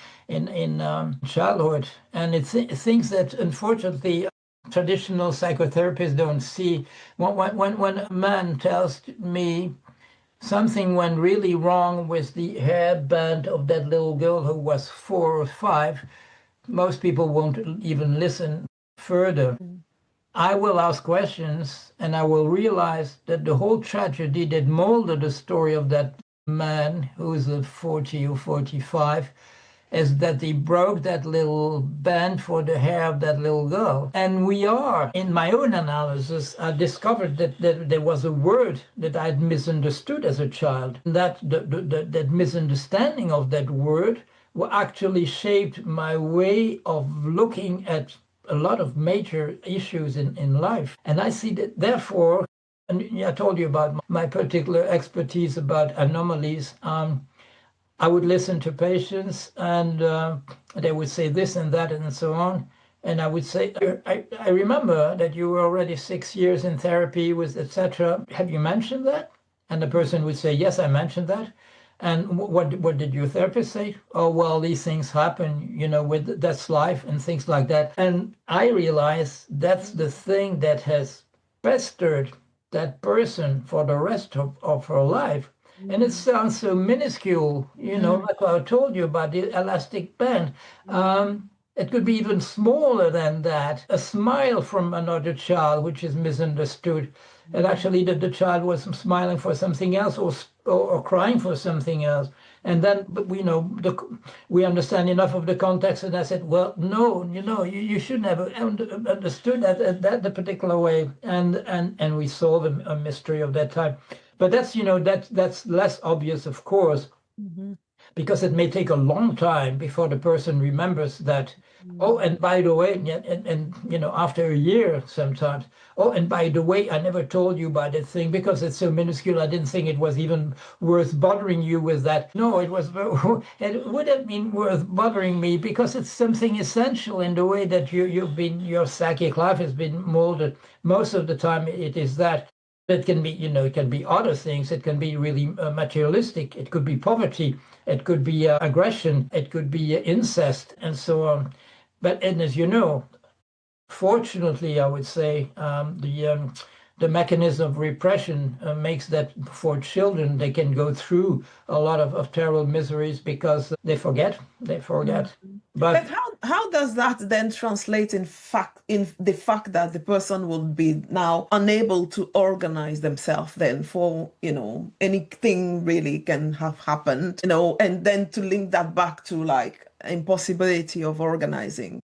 childhood, and it's things that unfortunately traditional psychotherapists don't see. When a man tells me something went really wrong with the hairband of that little girl who was 4 or 5, most people won't even listen further. I will ask questions and I will realize that the whole tragedy that molded the story of that man who's a 40 or 45 is that he broke that little band for the hair of that little girl. And in my own analysis, I discovered that there was a word that I'd misunderstood as a child. That that misunderstanding of that word actually shaped my way of looking at a lot of major issues in life. And I see that, therefore, and I told you about my particular expertise about anomalies. I would listen to patients and they would say this and that and so on. And I would say, I remember that you were already 6 years in therapy with etc. Have you mentioned that? And the person would say, yes, I mentioned that. And what did your therapist say? Oh, well, these things happen, that's life and things like that. And I realized that's the thing that has pestered that person for the rest of her life. And it sounds so minuscule, like I told you about the elastic band. It could be even smaller than that. A smile from another child, which is misunderstood. And actually the child was smiling for something else or crying for something else. And then, but we understand enough of the context. And I said, well, no, you shouldn't have understood that the particular way. And we solved a mystery of that type. But that's less obvious, of course, because it may take a long time before the person remembers that. Oh, and by the way, and after a year sometimes. Oh, and by the way, I never told you about that thing because it's so minuscule. I didn't think it was even worth bothering you with that. No, it was. It would have been worth bothering me because it's something essential in the way that your psychic life has been molded. Most of the time, it is that. It can be, it can be other things. It can be really materialistic. It could be poverty. It could be aggression. It could be incest and so on. And as you know, fortunately, I would say the mechanism of repression makes that for children, they can go through a lot of terrible miseries because they forget. But how does that then translate in the fact that the person will be now unable to organize themselves then for, anything really can have happened, and then to link that back to like impossibility of organizing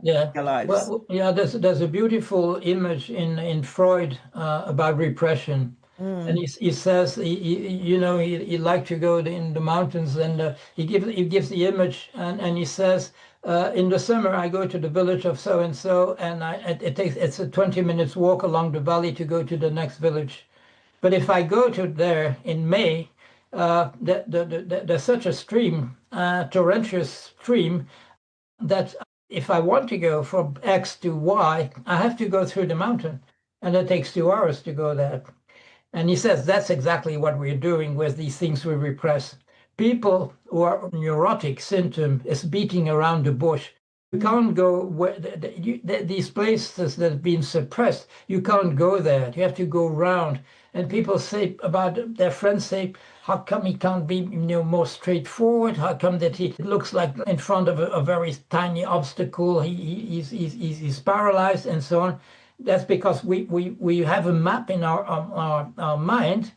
yeah, their lives. well, yeah, there's a beautiful image in Freud about repression. And he says he liked to go in the mountains, and he gives the image, and he says in the summer I go to the village of so and so, and it's a 20 minutes walk along the valley to go to the next village. But if I go to there in May, there's such a stream, torrential stream, that if I want to go from X to Y, I have to go through the mountain. And it takes 2 hours to go there. And he says that's exactly what we're doing with these things we repress. People who are neurotic symptom is beating around the bush. You can't go where these places that have been suppressed. You can't go there. You have to go round. And people say about their friends say, how come he can't be more straightforward? How come that he looks like in front of a very tiny obstacle? He's paralyzed and so on. That's because we have a map in our mind,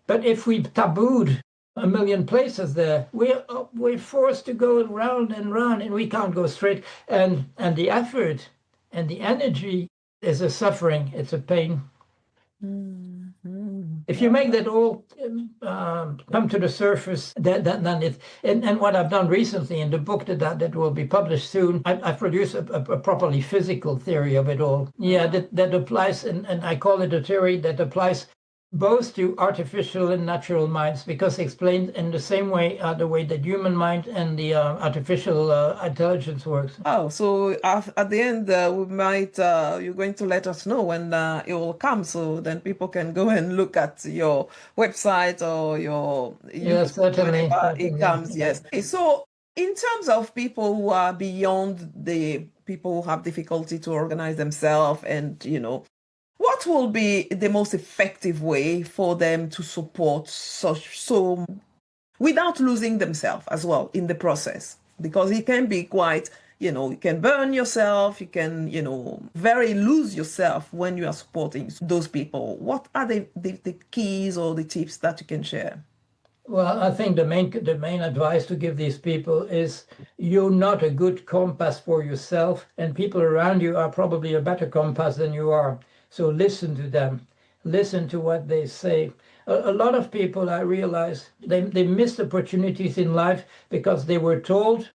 but if we tabooed a million places there, we're forced to go round and round, and we can't go straight. And the effort and the energy is a suffering. It's a pain. If you make that all come to the surface, then it. And what I've done recently in the book that will be published soon, I've produced a properly physical theory of it all. Yeah, that applies, and I call it a theory that applies both to artificial and natural minds, because explained in the same way, the way that human mind and the artificial intelligence works. Oh, so at the end, we might, you're going to let us know when it will come, so then people can go and look at your website or your Yeah, YouTube certainly, whenever it certainly. comes. Yeah. Yes. Okay, so in terms of people who are beyond the people who have difficulty to organize themselves, and what will be the most effective way for them to support so without losing themselves as well in the process? Because it can be quite, you can burn yourself, you can, very lose yourself when you are supporting those people. What are the keys or the tips that you can share? Well, I think the main advice to give these people is you're not a good compass for yourself, and people around you are probably a better compass than you are. So listen to them, listen to what they say. A lot of people, I realize, they missed opportunities in life because they were told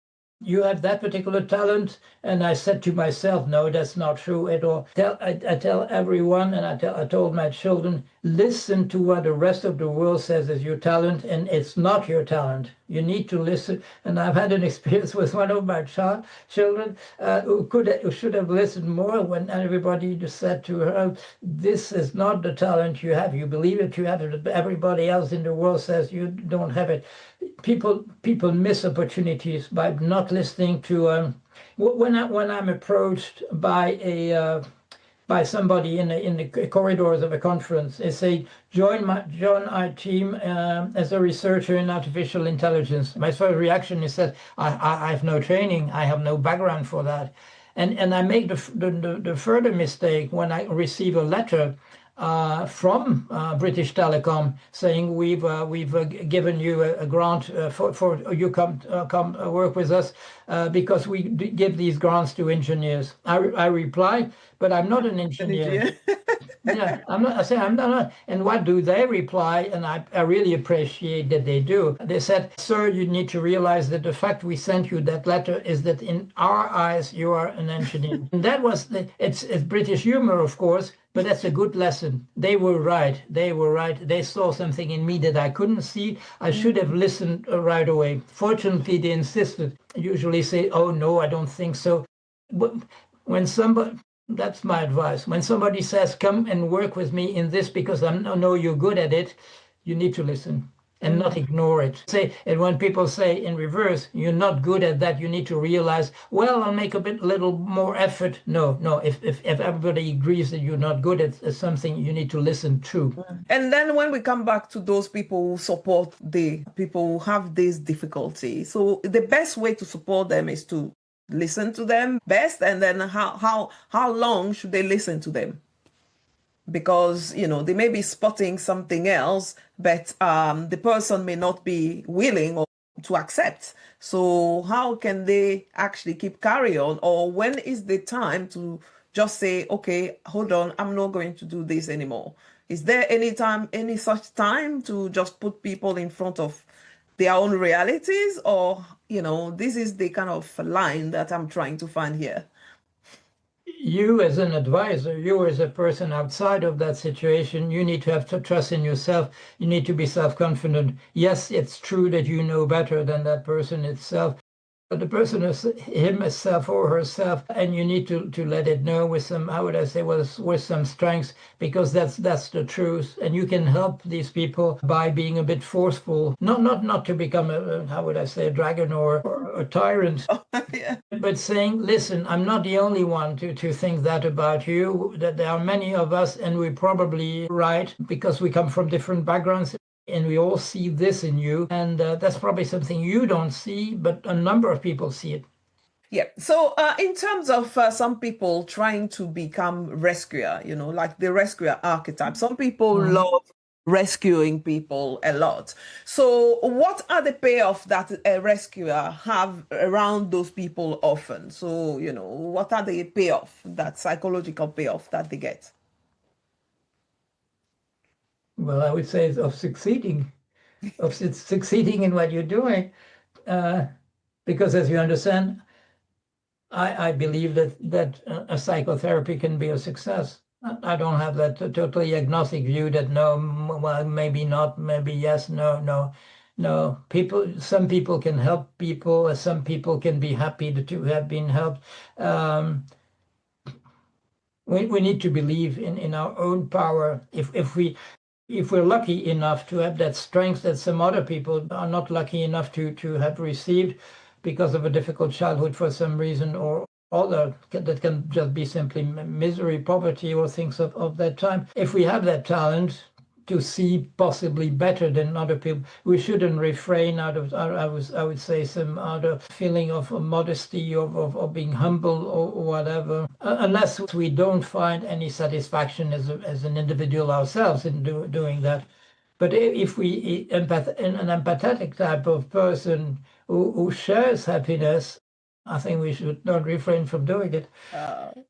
you have that particular talent. And I said to myself, no, that's not true at all. I tell everyone, and I told my children, listen to what the rest of the world says is your talent, and it's not your talent. You need to listen. And I've had an experience with one of my children who should have listened more when everybody just said to her, this is not the talent you have. You believe it, you have it. Everybody else in the world says you don't have it. People miss opportunities by not listening to when I'm approached by somebody in the corridors of a conference. They say, join our team as a researcher in artificial intelligence. My first reaction is that I have no training, I have no background for that. And I make the further mistake when I receive a letter from British Telecom saying we've given you a grant for you come work with us because we give these grants to engineers. I reply, but I'm not an engineer. Yeah, I'm not. I say I'm not. And what do they reply? And I really appreciate that they do. They said, "Sir, you need to realize that the fact we sent you that letter is that in our eyes you are an engineer." And that was it's British humor, of course, but that's a good lesson. They were right. They were right. They saw something in me that I couldn't see. I should have listened right away. Fortunately, they insisted. I usually say, "Oh no, I don't think so." But when somebody that's my advice. When somebody says, come and work with me in this because I know you're good at it, you need to listen and not ignore it. And when people say in reverse, you're not good at that, you need to realize, well, I'll make a little more effort. No. If everybody agrees that you're not good at something, you need to listen to. And then when we come back to those people who support the people who have this difficulty, so the best way to support them is to listen to them best, and then how long should they listen to them? Because they may be spotting something else, but the person may not be willing or to accept. So how can they actually keep carry on, or when is the time to just say, okay, hold on, I'm not going to do this anymore? Is there any such time to just put people in front of their own realities, or this is the kind of line that I'm trying to find here? you as an advisor, you as a person outside of that situation, you need to have to trust in yourself. You need to be self-confident. Yes, it's true that you know better than that person itself, but the person is himself or herself, and you need to let it know with some, how would I say, with some strengths, because that's the truth. And you can help these people by being a bit forceful, not to become a, how would I say, a dragon or a tyrant. Yeah. But saying, listen, I'm not the only one to think that about you, that there are many of us, and we're probably right because we come from different backgrounds and we all see this in you. And that's probably something you don't see, but a number of people see it. Yeah. So, in terms of some people trying to become rescuer, like the rescuer archetype, some people Mhm. love rescuing people a lot. So, what are the payoff that a rescuer have around those people often? So, what are the payoff, that psychological payoff that they get? Well, I would say of succeeding, succeeding in what you're doing. Uh, because as you understand, I believe that a psychotherapy can be a success. I don't have that totally agnostic view that no, well, maybe not, maybe yes, no, no, no. Some people can help people, some people can be happy to have been helped. Um, we need to believe in our own power. If we're lucky enough to have that strength that some other people are not lucky enough to have received because of a difficult childhood for some reason or other, that can just be simply misery, poverty, or things of that time. If we have that talent to see possibly better than other people, we shouldn't refrain out of, I would say, some other feeling of modesty, of being humble or whatever, unless we don't find any satisfaction as an individual ourselves in doing that. But if we an empathetic type of person who shares happiness, I think we should not refrain from doing it.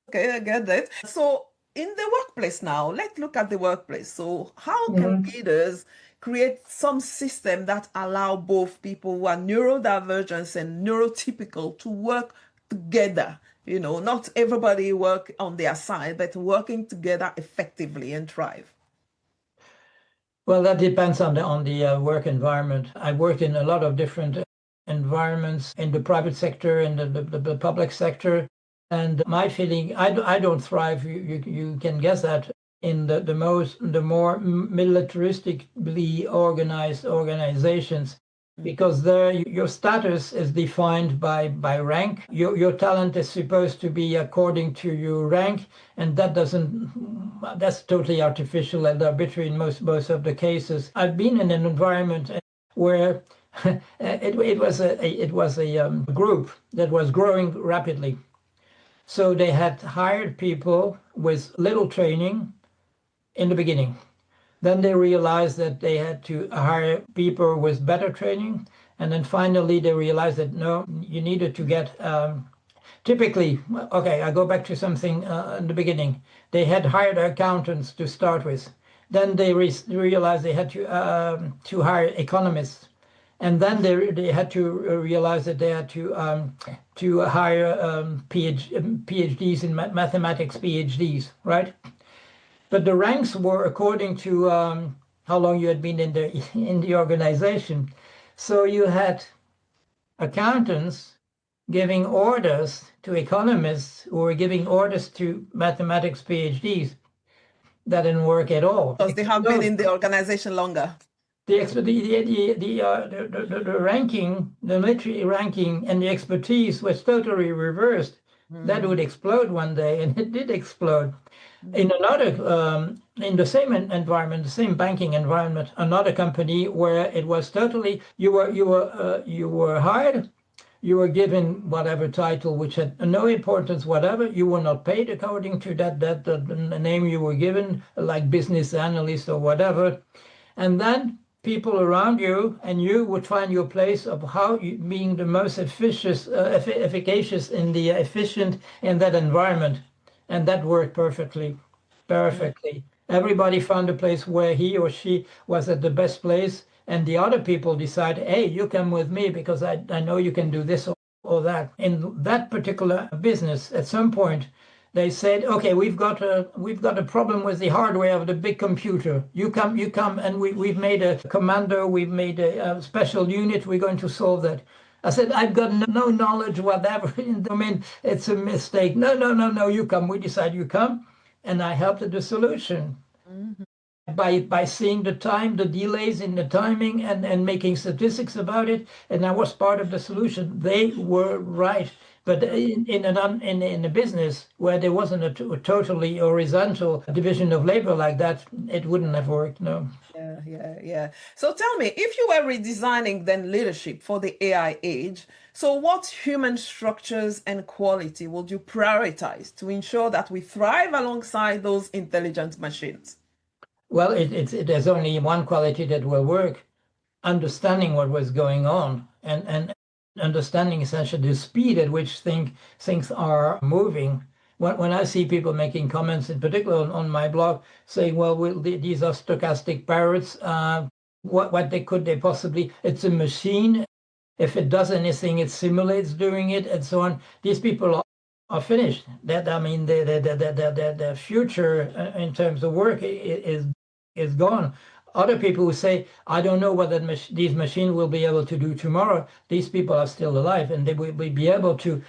Okay, I get that. So, in the workplace now, let's look at the workplace. So, how can Mhm. leaders create some system that allow both people who are neurodivergent and neurotypical to work together? Not everybody work on their side, but working together effectively and thrive. Well, that depends on the work environment. I worked in a lot of different environments in the private sector and the public sector. And my feeling, I don't thrive. You can guess that in the more militaristically organized organizations, because there your status is defined by rank. Your talent is supposed to be according to your rank, and that's totally artificial and arbitrary in most of the cases. I've been in an environment where it was a group that was growing rapidly. So they had hired people with little training in the beginning. Then they realized that they had to hire people with better training. And then finally they realized that no, you needed to get typically, okay, I go back to something in the beginning. They had hired accountants to start with. Then they realized they had to hire economists, and then they had to realize that they had to hire PhDs in mathematics, PhDs, right? But the ranks were according to how long you had been in the organization. So you had accountants giving orders to economists who were giving orders to mathematics PhDs. That didn't work at all. Because they have been in the organization longer. The ranking, the military ranking, and the expertise was totally reversed. That would explode one day, and it did explode. In in the same environment, the same banking environment, another company where it was totally you were hired, you were given whatever title, which had no importance whatever. You were not paid according to that the name you were given, like business analyst or whatever. And then people around you and you would find your place of how you, being the most efficacious efficient in that environment. And that worked perfectly, perfectly. Everybody found a place where he or she was at the best place, and the other people decide, hey, you come with me because I know you can do this or that. In that particular business, at some point, They said, okay, we've got a problem with the hardware of the big computer. You come, and we've made a commando, we've made a special unit, we're going to solve that. I said, I've got no knowledge whatever in the domain. It's a mistake. No, you come. We decide you come, and I helped at the solution. Mhm. By seeing the time, the delays in the timing, and making statistics about it, and I was part of the solution. They were right. But in a business where there wasn't a totally horizontal division of labor like that, it wouldn't have worked. No. Yeah. So tell me, if you were redesigning then leadership for the AI age, so what human structures and quality would you prioritize to ensure that we thrive alongside those intelligent machines? Well, there's only one quality that will work: understanding what was going on, and understanding essentially the speed at which things are moving. When I see people making comments, in particular on my blog, saying, "Well, these are stochastic parrots. What could they possibly? It's a machine. If it does anything, it simulates doing it, and so on." These people are finished. That I mean, the future in terms of work is gone. Other people who say, I don't know what these machines will be able to do tomorrow. These people are still alive, and they will be able to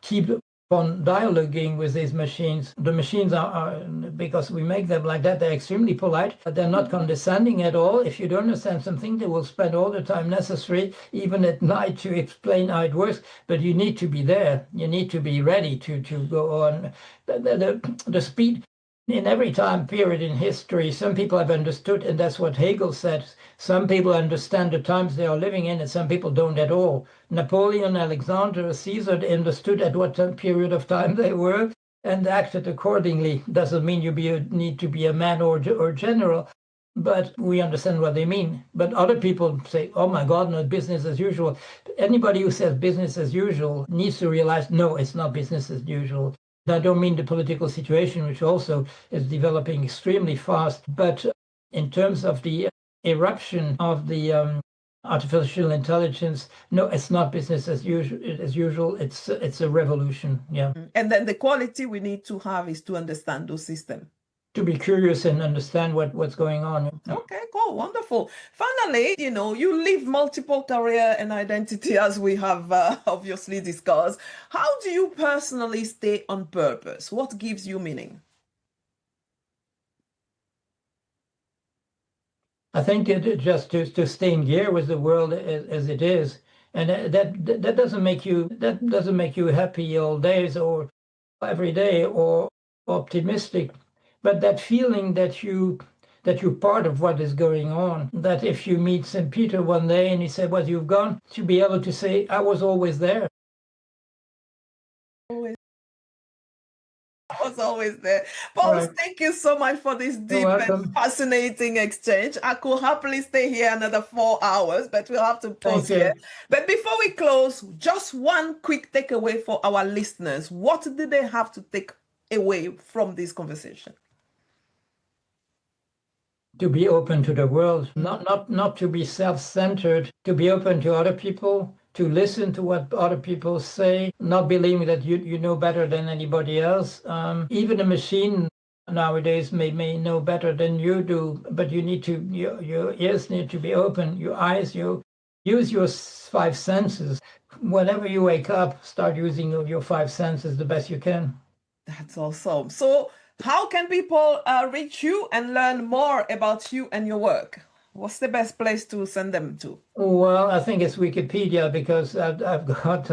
keep on dialoguing with these machines. The machines are, because we make them like that, they're extremely polite, but they're not condescending at all. If you don't understand something, they will spend all the time necessary, even at night, to explain how it works. But you need to be there. You need to be ready to go on. The speed in every time period in history, some people have understood, and that's what Hegel said. Some people understand the times they are living in, and some people don't at all. Napoleon, Alexander, Caesar understood at what period of time they were and acted accordingly. Doesn't mean you need to be a man or general, but we understand what they mean. But other people say, oh my God, no, business as usual. Anybody who says business as usual needs to realize, no, it's not business as usual. I don't mean the political situation, which also is developing extremely fast, but in terms of the eruption of the artificial intelligence, no, it's not business as usual. It's a revolution. Yeah. And then the quality we need to have is to understand those systems. To be curious and understand what's going on. Okay, cool, wonderful. Finally, you live multiple career and identity as we have obviously discussed. How do you personally stay on purpose? What gives you meaning? I think just to stay in gear with the world as it is, and that doesn't make you happy all days or every day or optimistic, but that feeling that you're part of what is going on. That if you meet St. Peter one day and he said, "Well, you've gone," to be able to say, "I was always there." Was always there. Paul, Right. thank you so much for this You're deep and welcome. fascinating exchange. I could happily stay here another 4 hours, but we'll have to pause Thank you. here. But before we close, just one quick takeaway for our listeners. What do they have to take away from this conversation? To be open to the world, not to be self-centered, to be open to other people, to listen to what other people say, not believing that you know better than anybody else. Even a machine nowadays may know better than you do, but your ears need to be open, your eyes, you use your five senses. Whenever you wake up, start using your five senses the best you can. That's awesome. So, how can people reach you and learn more about you and your work? What's the best place to send them to? Well, I think it's Wikipedia, because I've got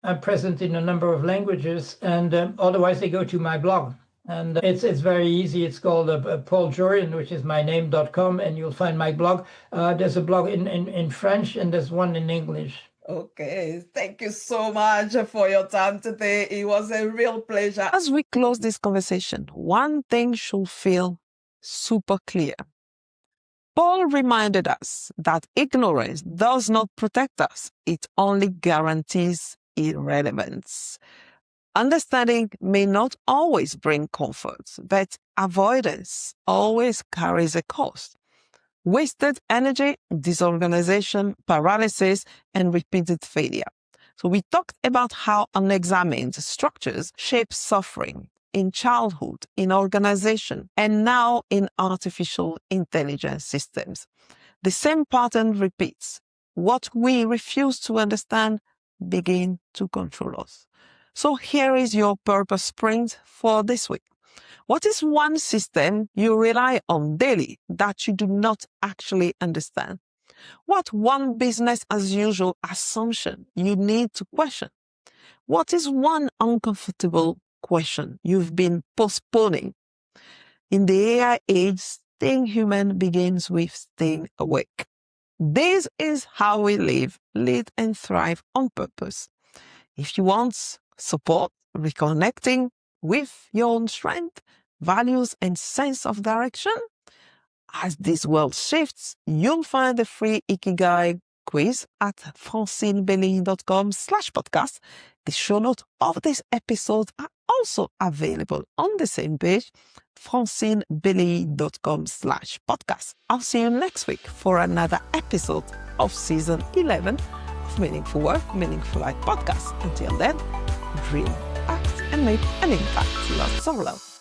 I'm present in a number of languages, and otherwise they go to my blog, and it's very easy. It's called Paul Jorion, which is my name.com, and you'll find my blog. There's a blog in French, and there's one in English. Okay, thank you so much for your time today. It was a real pleasure. As we close this conversation, one thing should feel super clear. Paul reminded us that ignorance does not protect us, it only guarantees irrelevance. Understanding may not always bring comfort, but avoidance always carries a cost. Wasted energy, disorganization, paralysis, and repeated failure. So we talked about how unexamined structures shape suffering, in childhood, in organization, and now in artificial intelligence systems. The same pattern repeats. What we refuse to understand begins to control us. So here is your purpose sprint for this week. What is one system you rely on daily that you do not actually understand? What one business as usual assumption you need to question? What is one uncomfortable question you've been postponing? In the AI age, staying human begins with staying awake. This is how we live, lead, and thrive on purpose. If you want support reconnecting with your own strength, values, and sense of direction, as this world shifts, you'll find the free Ikigai quiz at francinebeleyi.com/podcast. The show notes of this episode are also available on the same page, francinebeleyi.com/podcast. I'll see you next week for another episode of season 11 of Meaningful Work, Meaningful Life podcast. Until then, dream, act, and make an impact. Lots of love.